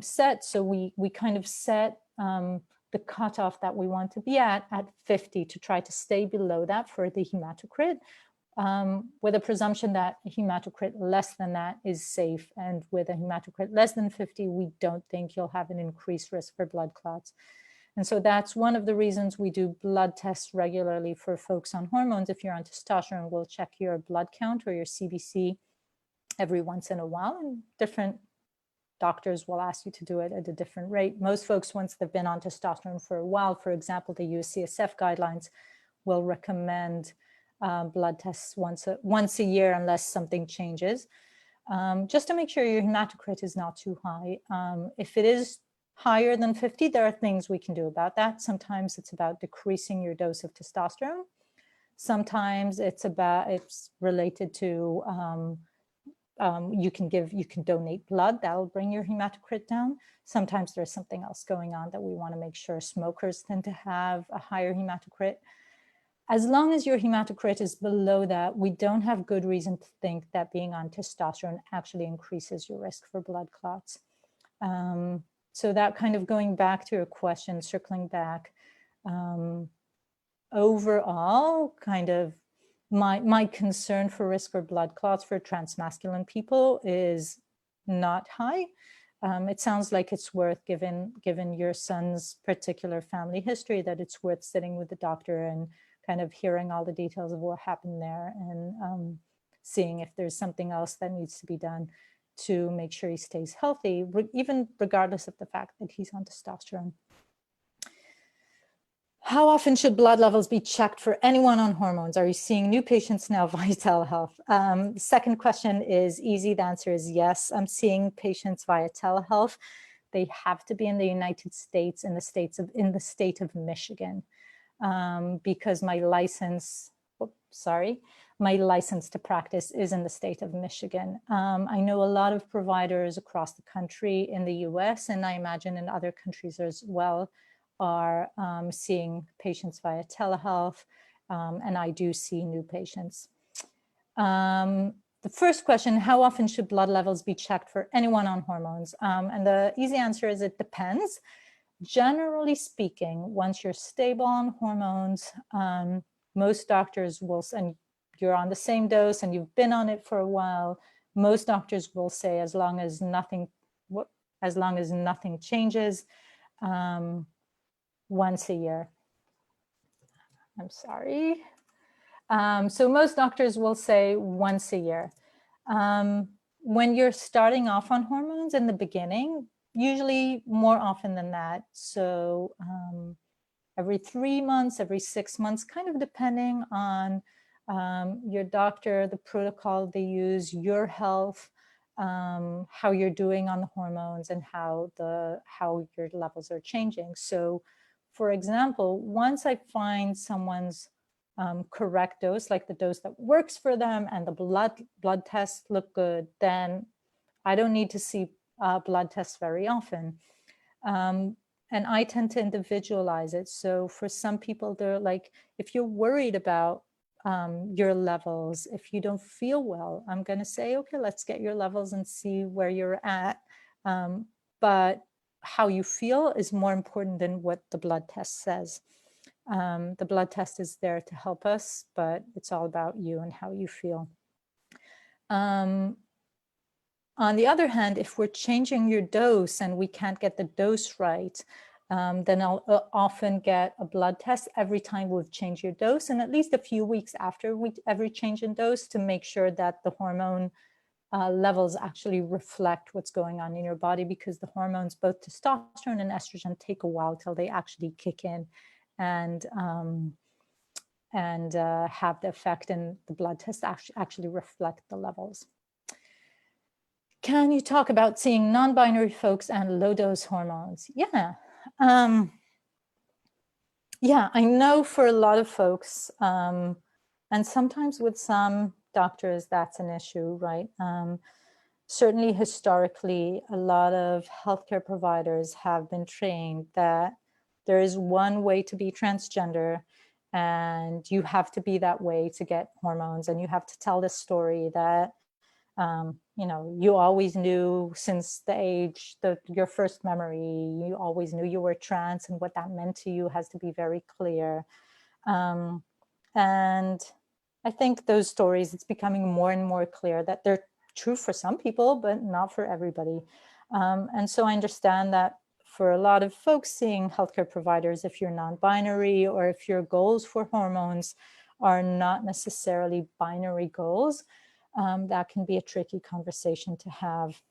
set. So we kind of set the cutoff that we want to be at 50 to try to stay below that for the hematocrit, with a presumption that a hematocrit less than that is safe. And with a hematocrit less than 50, we don't think you'll have an increased risk for blood clots. And so that's one of the reasons we do blood tests regularly for folks on hormones. If you're on testosterone, we'll check your blood count or your CBC every once in a while, and different doctors will ask you to do it at a different rate. Most folks, once they've been on testosterone for a while, for example, the USCSF guidelines will recommend blood tests once a year unless something changes, just to make sure your hematocrit is not too high. If it is higher than 50, there are things we can do about that. Sometimes it's about decreasing your dose of testosterone. Sometimes it's related to you can donate blood, that'll bring your hematocrit down. Sometimes there's something else going on that we want to make sure. Smokers tend to have a higher hematocrit. As long as your hematocrit is below that, we don't have good reason to think that being on testosterone actually increases your risk for blood clots. So that kind of going back to your question, circling back, overall, kind of my concern for risk for blood clots for transmasculine people is not high. It sounds like it's worth, given your son's particular family history, that it's worth sitting with the doctor and kind of hearing all the details of what happened there and seeing if there's something else that needs to be done to make sure he stays healthy, even regardless of the fact that he's on testosterone. How often should blood levels be checked for anyone on hormones? Are you seeing new patients now via telehealth? The second question is easy. The answer is yes. I'm seeing patients via telehealth. They have to be in the United States, in the state of Michigan, because my license, sorry, my license to practice is in the state of Michigan. I know a lot of providers across the country in the US, and I imagine in other countries as well, are seeing patients via telehealth, and I do see new patients. The first question, how often should blood levels be checked for anyone on hormones? And the easy answer is it depends. Generally speaking, once you're stable on hormones, most doctors will, and you're on the same dose and you've been on it for a while, most doctors will say as long as nothing changes, once a year. I'm sorry. So most doctors will say once a year. When you're starting off on hormones in the beginning, usually more often than that. So every 3 months, every 6 months, kind of depending on your doctor, the protocol they use, your health, how you're doing on the hormones, and how your levels are changing. So for example, once I find someone's correct dose, like the dose that works for them, and the blood tests look good, then I don't need to see blood tests very often. And I tend to individualize it. So for some people, they're like, if you're worried about your levels, if you don't feel well, I'm going to say, okay, let's get your levels and see where you're at. But how you feel is more important than what the blood test says. The blood test is there to help us, but it's all about you and how you feel. On the other hand, if we're changing your dose and we can't get the dose right, then I'll often get a blood test every time we've changed your dose, and at least a few weeks after every change in dose, to make sure that the hormone levels actually reflect what's going on in your body, because the hormones, both testosterone and estrogen, take a while till they actually kick in and have the effect, and the blood tests actually reflect the levels. Can you talk about seeing non-binary folks and low-dose hormones? Yeah. Yeah, I know for a lot of folks, and sometimes with some doctors, that's an issue, right? Certainly historically, a lot of healthcare providers have been trained that there is one way to be transgender, and you have to be that way to get hormones, and you have to tell this story that you know, you always knew since the age that your first memory, you always knew you were trans, and what that meant to you has to be very clear. And I think those stories, it's becoming more and more clear that they're true for some people, but not for everybody. And so I understand that for a lot of folks seeing healthcare providers, if you're non-binary or if your goals for hormones are not necessarily binary goals, that can be a tricky conversation to have.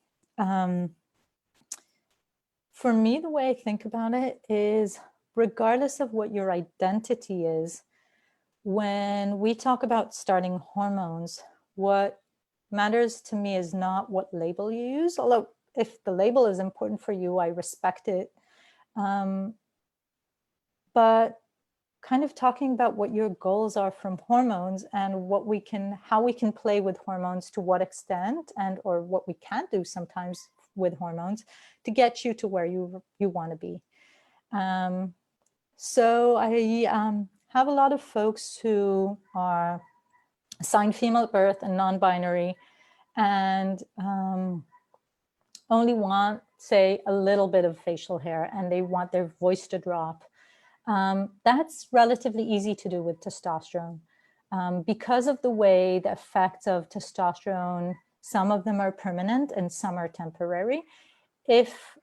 For me, the way I think about it is, regardless of what your identity is, when we talk about starting hormones, what matters to me is not what label you use, although if the label is important for you, I respect it. But kind of talking about what your goals are from hormones, and how we can play with hormones, to what extent, and or what we can't do sometimes with hormones to get you to where you want to be. So I have a lot of folks who are assigned female at birth and non-binary, and only want, say, a little bit of facial hair, and they want their voice to drop. That's relatively easy to do with testosterone. Because of the way the effects of testosterone, some of them are permanent and some are temporary. If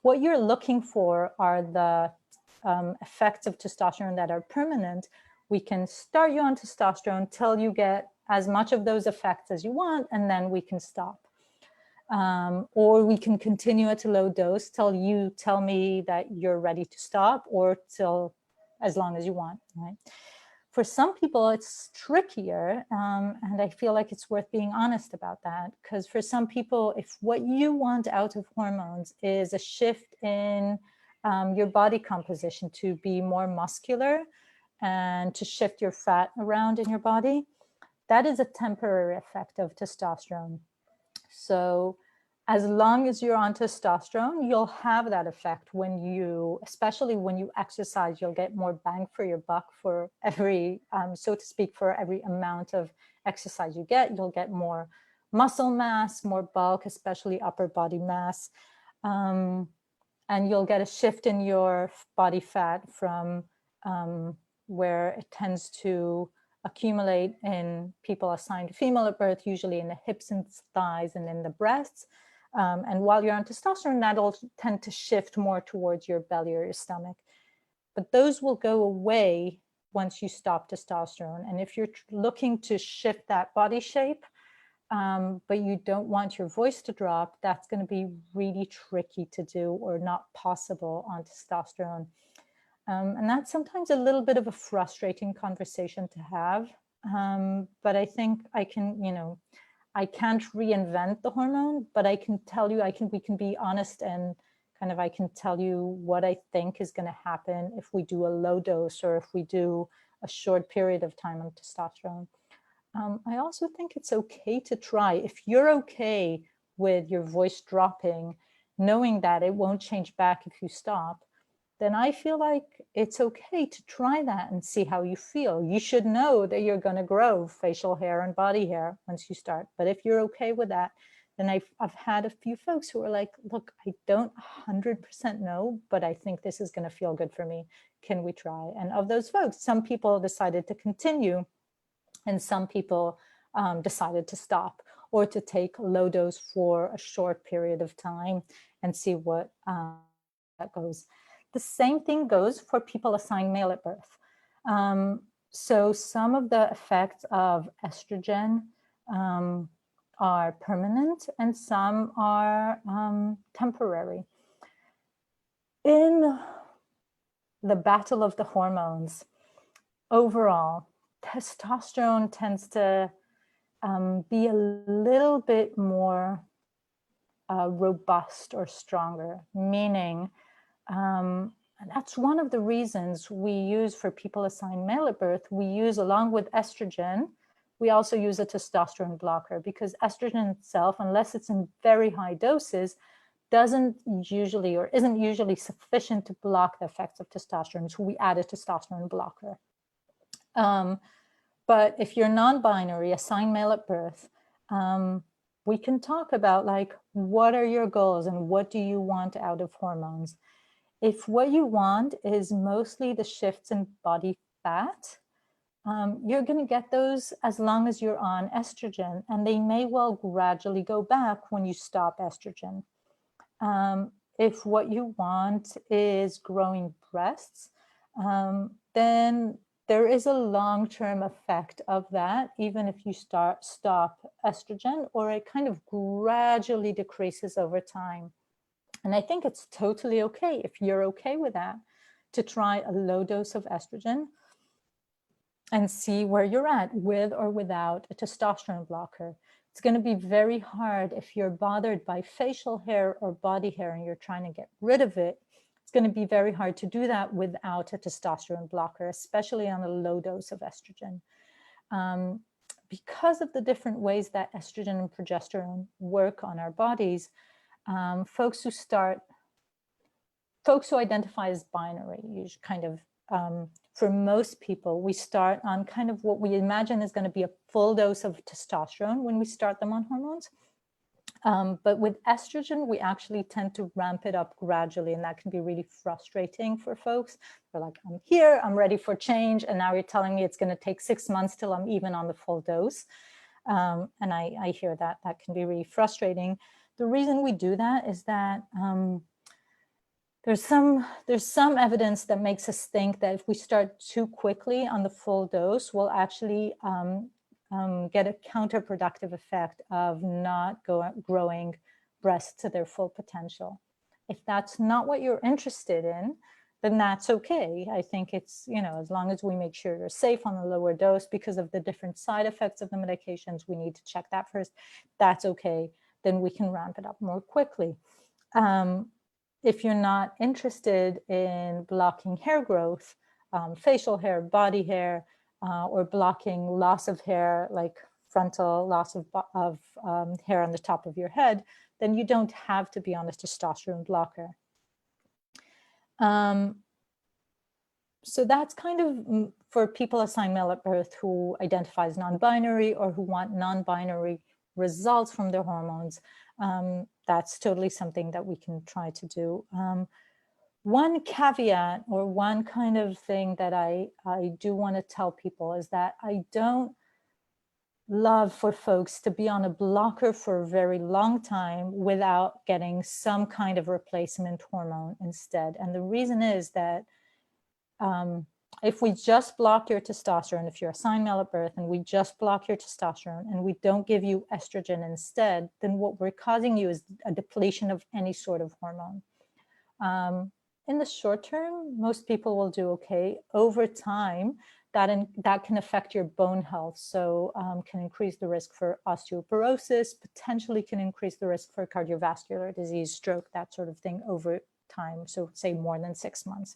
what you're looking for are the effects of testosterone that are permanent, we can start you on testosterone till you get as much of those effects as you want, and then we can stop. Or we can continue at a low dose till you tell me that you're ready to stop, or till as long as you want, right? For some people, it's trickier, and I feel like it's worth being honest about that, because for some people, if what you want out of hormones is a shift in your body composition to be more muscular, and to shift your fat around in your body, that is a temporary effect of testosterone. So as long as you're on testosterone, you'll have that effect when you, especially when you exercise, you'll get more bang for your buck for every, so to speak, for every amount of exercise you get. You'll get more muscle mass, more bulk, especially upper body mass. And you'll get a shift in your body fat from where it tends to accumulate in people assigned female at birth, usually in the hips and thighs and in the breasts. And while you're on testosterone, that'll tend to shift more towards your belly or your stomach. But those will go away once you stop testosterone. And if you're looking to shift that body shape, but you don't want your voice to drop, that's going to be really tricky to do or not possible on testosterone. And that's sometimes a little bit of a frustrating conversation to have. But I think I can, I can't reinvent the hormone, but I can tell you, we can be honest and kind of, I can tell you what I think is going to happen if we do a low dose or if we do a short period of time on testosterone. I also think it's okay to try. If you're okay with your voice dropping, knowing that it won't change back if you stop, then I feel like it's okay to try that and see how you feel. You should know that you're going to grow facial hair and body hair once you start. But if you're okay with that, then I've had a few folks who are like, look, I don't 100% know, but I think this is going to feel good for me. Can we try? And of those folks, some people decided to continue and some people decided to stop or to take low dose for a short period of time and see what that goes. The same thing goes for people assigned male at birth. So some of the effects of estrogen are permanent and some are temporary. In the battle of the hormones, overall, testosterone tends to be a little bit more robust or stronger, meaning and that's one of the reasons we use for people assigned male at birth, we use along with estrogen, we also use a testosterone blocker because estrogen itself, unless it's in very high doses, doesn't usually or isn't usually sufficient to block the effects of testosterone. So we add a testosterone blocker. But if you're non-binary, assigned male at birth, we can talk about like, what are your goals and what do you want out of hormones? If what you want is mostly the shifts in body fat, you're going to get those as long as you're on estrogen, and they may well gradually go back when you stop estrogen. If what you want is growing breasts, then there is a long-term effect of that, even if you stop estrogen, or it kind of gradually decreases over time. And I think it's totally okay, if you're okay with that, to try a low dose of estrogen and see where you're at with or without a testosterone blocker. It's going to be very hard if you're bothered by facial hair or body hair and you're trying to get rid of it. It's going to be very hard to do that without a testosterone blocker, especially on a low dose of estrogen. Because of the different ways that estrogen and progesterone work on our bodies, folks who identify as binary, usually kind of, for most people, we start on kind of what we imagine is going to be a full dose of testosterone when we start them on hormones. But with estrogen, we actually tend to ramp it up gradually, and that can be really frustrating for folks. They're like, I'm here, I'm ready for change, and now you're telling me it's going to take 6 months till I'm even on the full dose. And I hear that. That can be really frustrating. The reason we do that is that there's some evidence that makes us think that if we start too quickly on the full dose, we'll actually get a counterproductive effect of not growing breasts to their full potential. If that's not what you're interested in, then that's okay. I think it's, as long as we make sure you're safe on the lower dose because of the different side effects of the medications, we need to check that first. That's okay. Then we can ramp it up more quickly. If you're not interested in blocking hair growth, facial hair, body hair, or blocking loss of hair, like frontal loss of hair on the top of your head, then you don't have to be on a testosterone blocker. So that's kind of for people assigned male at birth who identify as non-binary or who want non-binary results from their hormones. That's totally something that we can try to do. One caveat or one kind of thing that I do want to tell people is that I don't love for folks to be on a blocker for a very long time without getting some kind of replacement hormone instead. And the reason is that if we just block your testosterone, if you're assigned male at birth and we just block your testosterone and we don't give you estrogen instead, then what we're causing you is a depletion of any sort of hormone. In the short term, most people will do okay. Over time, that can affect your bone health. So can increase the risk for osteoporosis, potentially can increase the risk for cardiovascular disease, stroke, that sort of thing over time. So say more than 6 months.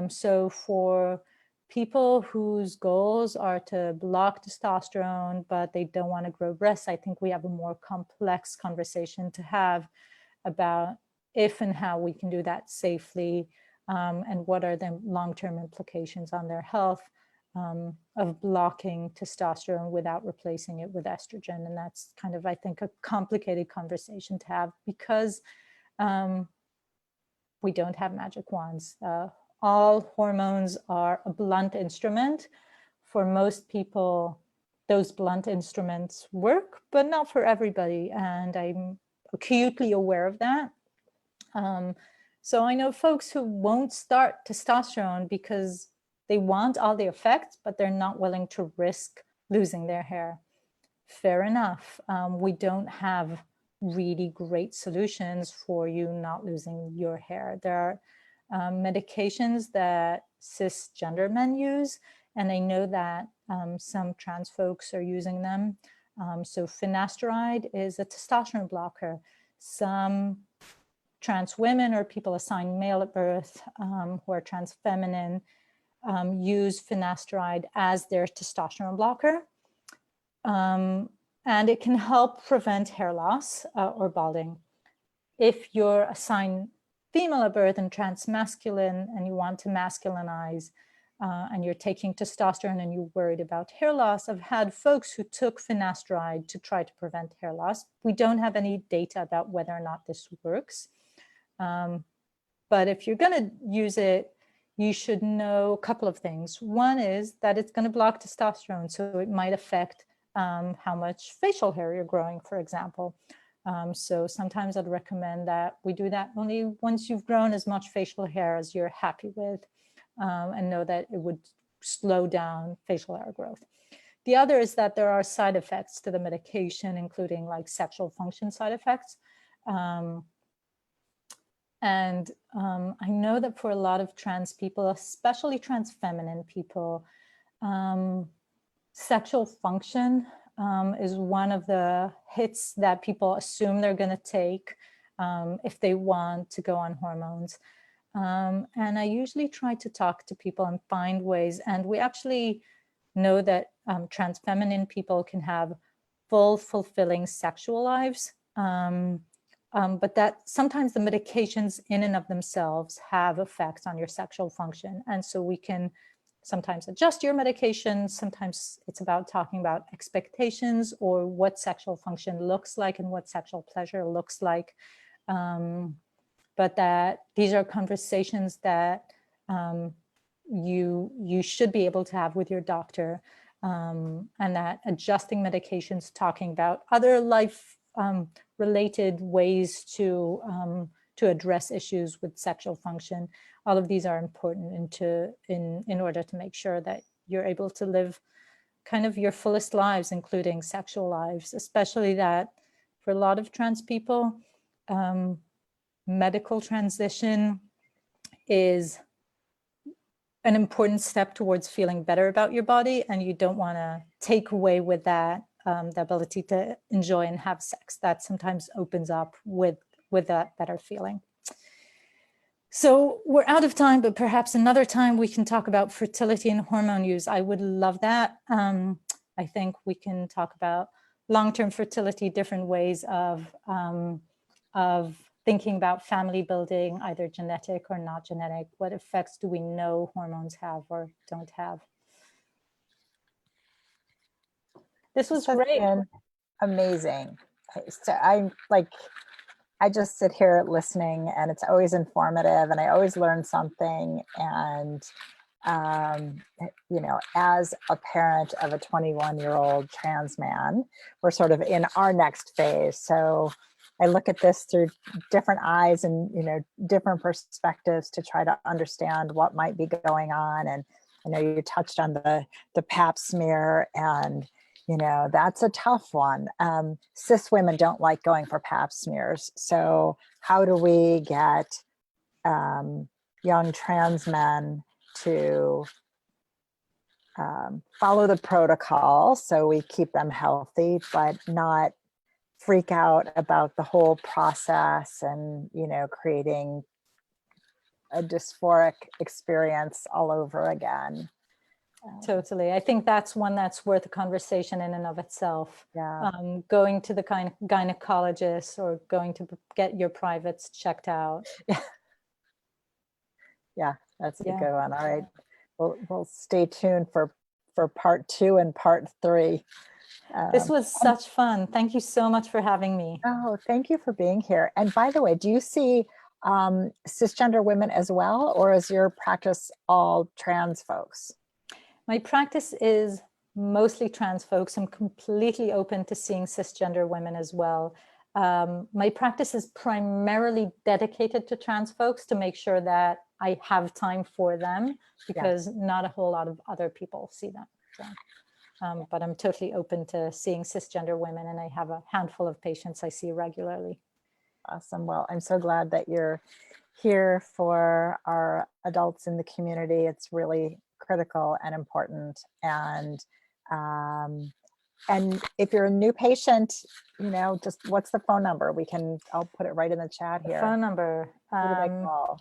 So for people whose goals are to block testosterone, but they don't want to grow breasts, I think we have a more complex conversation to have about if and how we can do that safely, and what are the long-term implications on their health of blocking testosterone without replacing it with estrogen. And that's kind of, I think, a complicated conversation to have because we don't have magic wands. All hormones are a blunt instrument. For most people, those blunt instruments work, but not for everybody. And I'm acutely aware of that. So I know folks who won't start testosterone because they want all the effects, but they're not willing to risk losing their hair. Fair enough. We don't have really great solutions for you not losing your hair. There are medications that cisgender men use, and I know that some trans folks are using them. So finasteride is a testosterone blocker. Some trans women or people assigned male at birth who are trans feminine use finasteride as their testosterone blocker. And it can help prevent hair loss or balding. If you're assigned female at birth and transmasculine and you want to masculinize and you're taking testosterone and you're worried about hair loss, I've had folks who took finasteride to try to prevent hair loss. We don't have any data about whether or not this works. But if you're going to use it, you should know a couple of things. One is that it's going to block testosterone, so it might affect how much facial hair you're growing, for example. So sometimes I'd recommend that we do that only once you've grown as much facial hair as you're happy with, and know that it would slow down facial hair growth. The other is that there are side effects to the medication, including like sexual function side effects. And I know that for a lot of trans people, especially trans feminine people, sexual function is one of the hits that people assume they're going to take if they want to go on hormones. And I usually try to talk to people and find ways. And we actually know that trans feminine people can have full, fulfilling sexual lives. But that sometimes the medications in and of themselves have effects on your sexual function. And so we can sometimes adjust your medication. Sometimes it's about talking about expectations or what sexual function looks like and what sexual pleasure looks like. But that these are conversations that you should be able to have with your doctor, and that adjusting medications, talking about other life related ways to address issues with sexual function. All of these are important in order to make sure that you're able to live kind of your fullest lives, including sexual lives, especially that for a lot of trans people, medical transition is an important step towards feeling better about your body, and you don't want to take away with that the ability to enjoy and have sex. That sometimes opens up with that better feeling. So we're out of time, but perhaps another time we can talk about fertility and hormone use. I would love that. I think we can talk about long-term fertility, different ways of thinking about family building, either genetic or not genetic. What effects do we know hormones have or don't have? This was great. Amazing. So I just sit here listening, and it's always informative, and I always learn something. And you know, as a parent of a 21-year-old trans man, we're sort of in our next phase. So I look at this through different eyes and, you know, different perspectives to try to understand what might be going on. And I know you touched on the Pap smear, and you know, that's a tough one. Cis women don't like going for Pap smears. So how do we get young trans men to follow the protocol so we keep them healthy, but not freak out about the whole process and, you know, creating a dysphoric experience all over again? Totally. I think that's one that's worth a conversation in and of itself. Yeah. Going to the gynecologist or going to get your privates checked out. Yeah, that's a good one. All right. We'll stay tuned for part 2 and part 3. This was such fun. Thank you so much for having me. Oh, thank you for being here. And by the way, do you see cisgender women as well, or is your practice all trans folks? My practice is mostly trans folks. I'm completely open to seeing cisgender women as well. My practice is primarily dedicated to trans folks to make sure that I have time for them, because not a whole lot of other people see them. So, but I'm totally open to seeing cisgender women, and I have a handful of patients I see regularly. Awesome. Well, I'm so glad that you're here for our adults in the community. It's really critical and important. And if you're a new patient, you know, just what's the phone number? I'll put it right in the chat here. Phone number. Who do I call?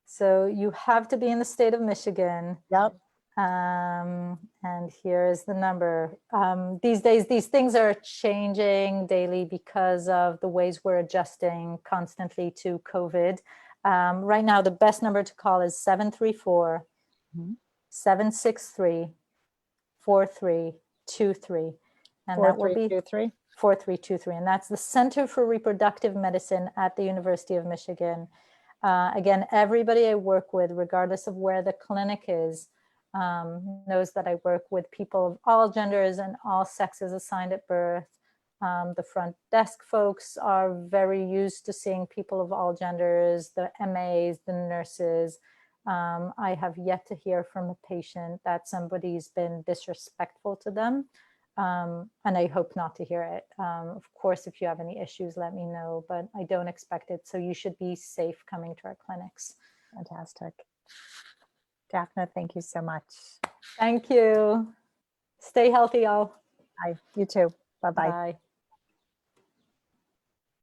So you have to be in the state of Michigan. Yep. And here is the number. These days, these things are changing daily because of the ways we're adjusting constantly to COVID. Right now, the best number to call is 734 763 4323. And that will be 4323. And that's the Center for Reproductive Medicine at the University of Michigan. Again, everybody I work with, regardless of where the clinic is, knows that I work with people of all genders and all sexes assigned at birth. The front desk folks are very used to seeing people of all genders, the MAs, the nurses. I have yet to hear from a patient that somebody's been disrespectful to them. And I hope not to hear it. Of course, if you have any issues, let me know, but I don't expect it. So you should be safe coming to our clinics. Fantastic. Daphna, thank you so much. Thank you. Stay healthy, y'all. Bye. You too. Bye-bye. Bye.